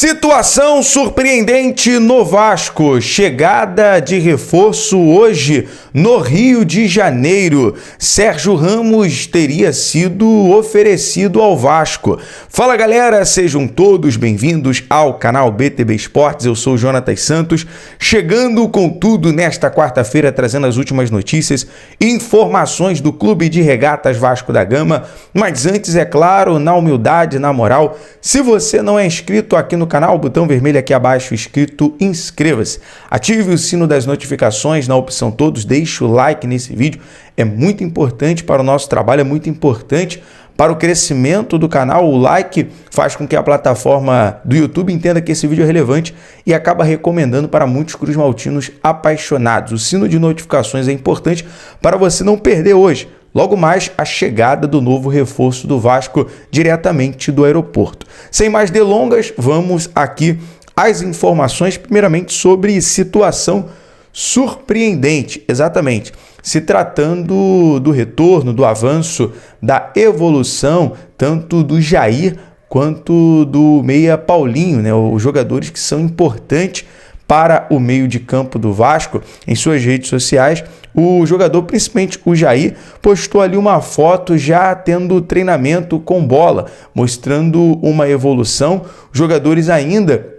Situação surpreendente no Vasco. Chegada de reforço hoje no Rio de Janeiro. Sérgio Ramos teria sido oferecido ao Vasco. Fala galera, sejam todos bem-vindos ao canal BTB Esportes. Eu sou o Jonatas Santos, chegando com tudo nesta quarta-feira, trazendo as últimas notícias e informações do Clube de Regatas Vasco da Gama. Mas antes, é claro, na humildade, na moral, se você não é inscrito aqui no canal, o botão vermelho aqui abaixo escrito inscreva-se. Ative o sino das notificações na opção todos, deixe o like nesse vídeo, é muito importante para o nosso trabalho, é muito importante para o crescimento do canal. O like faz com que a plataforma do YouTube entenda que esse vídeo é relevante e acaba recomendando para muitos cruzmaltinos apaixonados. O sino de notificações é importante para você não perder hoje, logo mais, a chegada do novo reforço do Vasco diretamente do aeroporto. Sem mais delongas, vamos aqui às informações, primeiramente sobre situação surpreendente. Exatamente, se tratando do retorno, do avanço, da evolução, tanto do Jair quanto do meia Paulinho, né? Os jogadores que são importantes para o meio de campo do Vasco. Em suas redes sociais, o jogador, principalmente o Jair, postou ali uma foto já tendo treinamento com bola, mostrando uma evolução. Os jogadores ainda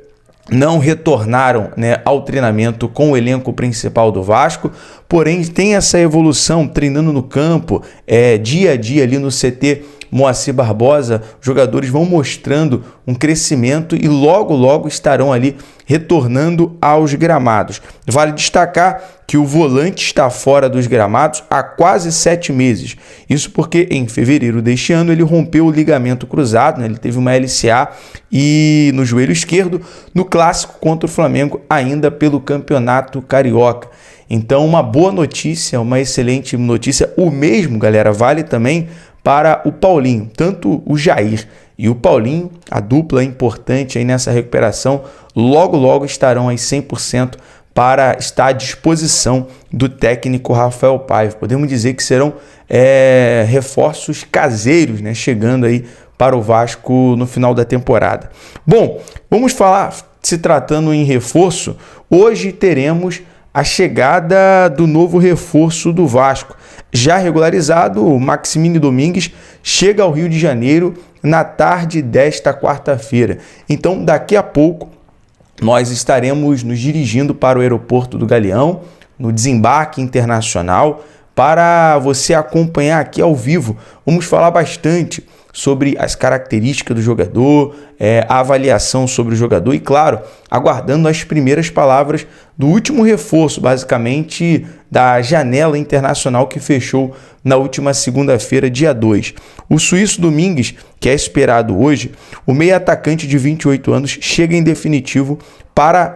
não retornaram, né, ao treinamento com o elenco principal do Vasco, porém tem essa evolução treinando no campo, dia a dia ali no CT Moacir Barbosa. Os jogadores vão mostrando um crescimento e logo estarão ali retornando aos gramados. Vale destacar que o volante está fora dos gramados há quase 7 meses. Isso porque em fevereiro deste ano ele rompeu o ligamento cruzado, né? Ele teve uma LCA e no joelho esquerdo no clássico contra o Flamengo, ainda pelo Campeonato Carioca. Então, uma boa notícia, uma excelente notícia. O mesmo, galera, vale também para o Paulinho. Tanto o Jair e o Paulinho, a dupla importante aí nessa recuperação, logo estarão aí 100% para estar à disposição do técnico Rafael Paiva. Podemos dizer que serão reforços caseiros, né, chegando aí para o Vasco no final da temporada. Bom, vamos falar, se tratando em reforço, hoje teremos a chegada do novo reforço do Vasco. Já regularizado, o Maximiliano Domingues chega ao Rio de Janeiro na tarde desta quarta-feira. Então, daqui a pouco, nós estaremos nos dirigindo para o aeroporto do Galeão, no desembarque internacional, para você acompanhar aqui ao vivo. Vamos falar bastante sobre as características do jogador, a avaliação sobre o jogador e, claro, aguardando as primeiras palavras do último reforço, basicamente da janela internacional que fechou na última segunda-feira, dia 2. O suíço Domingues, que é esperado hoje, o meia atacante de 28 anos, chega em definitivo para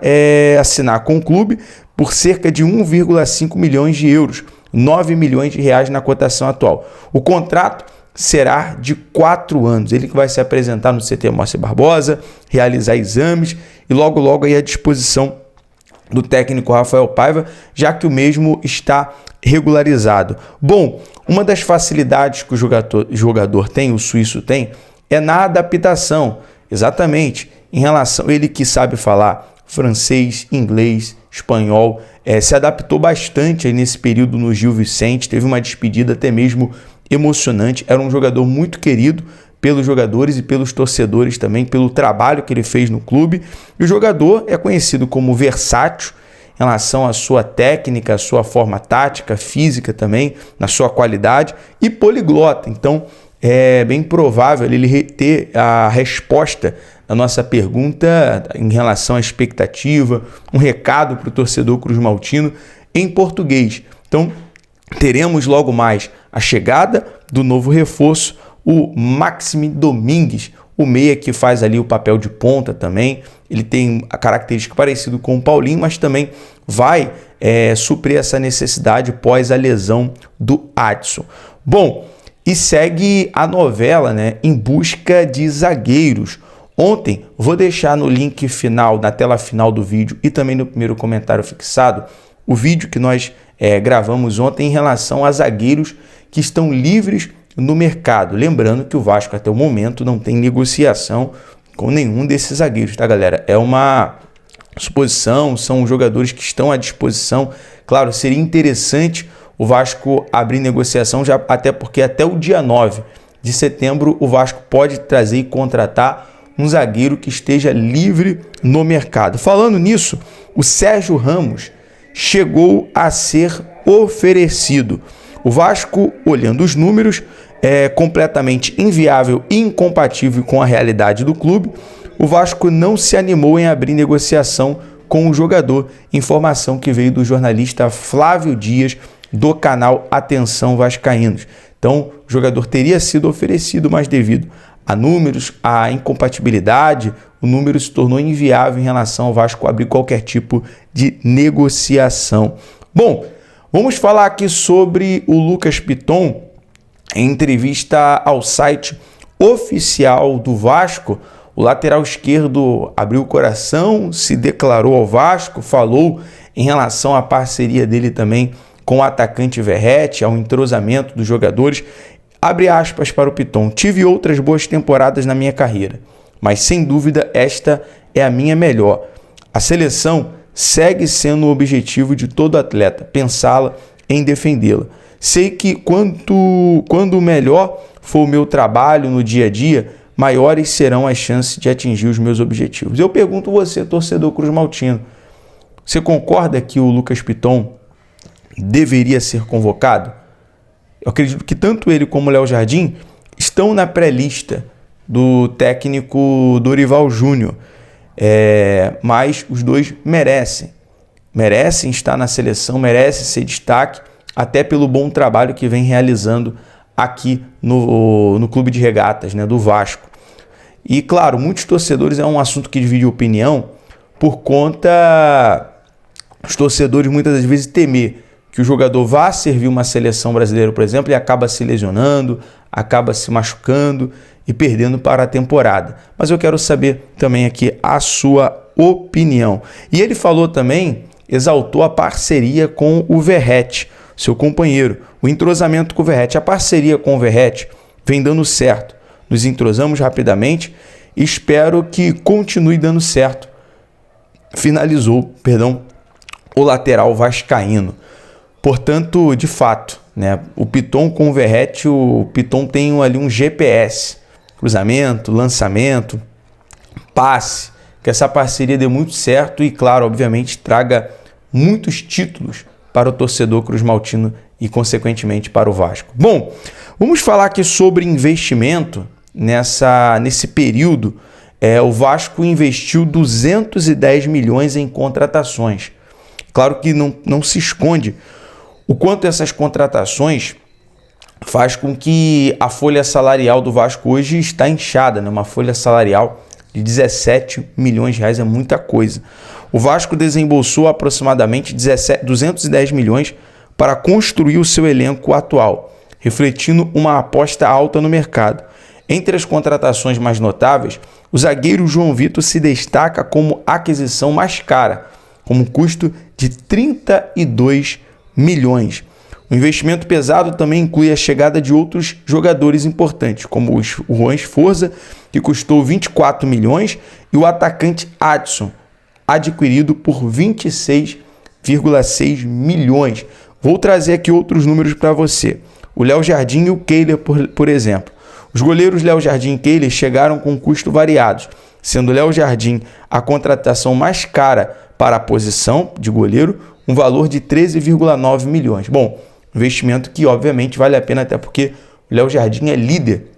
assinar com o clube por cerca de 1,5 milhões de euros, 9 milhões de reais na cotação atual. O contrato será de 4 anos. Ele que vai se apresentar no CT Moacir Barbosa, realizar exames e logo aí à disposição do técnico Rafael Paiva, já que o mesmo está regularizado. Bom, uma das facilidades que o jogador tem, o suíço tem, é na adaptação. Exatamente, em relação a ele que sabe falar francês, inglês, espanhol, se adaptou bastante aí nesse período no Gil Vicente, teve uma despedida até mesmo emocionante. Era um jogador muito querido pelos jogadores e pelos torcedores também, pelo trabalho que ele fez no clube. E o jogador é conhecido como versátil em relação à sua técnica, à sua forma tática, física também, na sua qualidade, e poliglota. Então, é bem provável ele ter a resposta da nossa pergunta em relação à expectativa, um recado para o torcedor cruzmaltino em português. Então, teremos logo mais a chegada do novo reforço, o Maximiliano Domingues, o meia que faz ali o papel de ponta também. Ele tem a característica parecida com o Paulinho, mas também vai suprir essa necessidade pós a lesão do Adson. Bom, e segue a novela, né, em busca de zagueiros. Ontem, vou deixar no link final, na tela final do vídeo e também no primeiro comentário fixado, o vídeo que nós gravamos ontem em relação a zagueiros que estão livres no mercado. Lembrando que o Vasco até o momento não tem negociação com nenhum desses zagueiros, tá, galera? É uma suposição, são jogadores que estão à disposição. Claro, seria interessante o Vasco abrir negociação, já até porque até o dia 9 de setembro o Vasco pode trazer e contratar um zagueiro que esteja livre no mercado. Falando nisso, o Sérgio Ramos chegou a ser oferecido. O Vasco, olhando os números, é completamente inviável e incompatível com a realidade do clube. O Vasco não se animou em abrir negociação com o jogador, informação que veio do jornalista Flávio Dias, do canal Atenção Vascaínos. Então, o jogador teria sido oferecido, mas devido a números, a incompatibilidade, o número se tornou inviável em relação ao Vasco abrir qualquer tipo de negociação. Bom, vamos falar aqui sobre o Lucas Piton. Em entrevista ao site oficial do Vasco, o lateral esquerdo abriu o coração, se declarou ao Vasco, falou em relação à parceria dele também com o atacante Verratti, ao entrosamento dos jogadores. Abre aspas para o Piton: tive outras boas temporadas na minha carreira, mas sem dúvida esta é a minha melhor. A seleção segue sendo o objetivo de todo atleta, pensá-la em defendê-la. Sei que quando melhor for o meu trabalho no dia a dia, maiores serão as chances de atingir os meus objetivos. Eu pergunto você, torcedor cruzmaltino, você concorda que o Lucas Piton deveria ser convocado? Eu acredito que tanto ele como o Léo Jardim estão na pré-lista do técnico Dorival Júnior, mas os dois merecem estar na seleção, merecem ser destaque, até pelo bom trabalho que vem realizando aqui no Clube de Regatas, né, do Vasco. E claro, muitos torcedores, é um assunto que divide opinião, por conta os torcedores muitas das vezes temer que o jogador vá servir uma seleção brasileira, por exemplo, e acaba se lesionando, acaba se machucando e perdendo para a temporada. Mas eu quero saber também aqui a sua opinião. E ele falou também, exaltou a parceria com o Verratti, seu companheiro, o entrosamento com o Verratti. A parceria com o Verratti vem dando certo. Nos entrosamos rapidamente e espero que continue dando certo. Finalizou, o lateral vascaíno. Portanto, de fato, né, o Piton com o Verratti, o Piton tem ali um GPS, cruzamento, lançamento, passe, que essa parceria dê muito certo e, claro, obviamente, traga muitos títulos para o torcedor cruzmaltino e, consequentemente, para o Vasco. Bom, vamos falar aqui sobre investimento. Nesse período, o Vasco investiu 210 milhões em contratações. Claro que não se esconde o quanto essas contratações faz com que a folha salarial do Vasco hoje está inchada, né? Uma folha salarial de 17 milhões de reais é muita coisa. O Vasco desembolsou aproximadamente 210 milhões para construir o seu elenco atual, refletindo uma aposta alta no mercado. Entre as contratações mais notáveis, o zagueiro João Vitor se destaca como aquisição mais cara, com um custo de 32 milhões. O investimento pesado também inclui a chegada de outros jogadores importantes, como o Juan Sforza, que custou 24 milhões, e o atacante Adson, adquirido por 26,6 milhões. Vou trazer aqui outros números para você. O Léo Jardim e o Kehler, por exemplo. Os goleiros Léo Jardim e Kehler chegaram com custo variados, sendo Léo Jardim a contratação mais cara para a posição de goleiro, um valor de 13,9 milhões. Bom, investimento que obviamente vale a pena, até porque o Léo Jardim é líder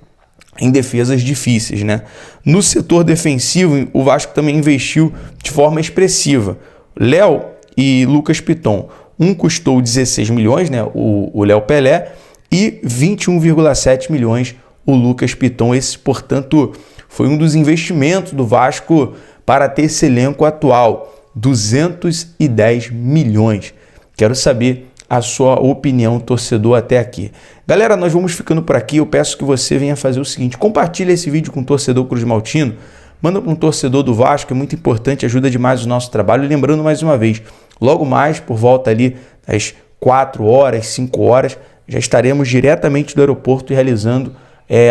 em defesas difíceis, né? No setor defensivo, o Vasco também investiu de forma expressiva. Léo e Lucas Piton. Um custou 16 milhões, né? O Léo Pelé, e 21,7 milhões o Lucas Piton. Esse, portanto, foi um dos investimentos do Vasco para ter esse elenco atual. 210 milhões. Quero saber a sua opinião, torcedor, até aqui. Galera, nós vamos ficando por aqui. Eu peço que você venha fazer o seguinte: compartilha esse vídeo com o torcedor cruzmaltino, manda para um torcedor do Vasco, é muito importante, ajuda demais o nosso trabalho. E lembrando mais uma vez, logo mais, por volta ali das 4 horas, 5 horas, já estaremos diretamente do aeroporto realizando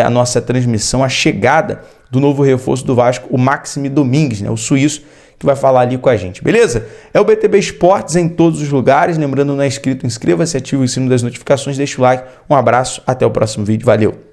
a nossa transmissão, a chegada do novo reforço do Vasco, o Maxime Domingues, né, o suíço, que vai falar ali com a gente, beleza? É o BTB Esportes em todos os lugares. Lembrando, não é inscrito, inscreva-se, ative o sino das notificações, deixa o like. Um abraço, até o próximo vídeo, valeu!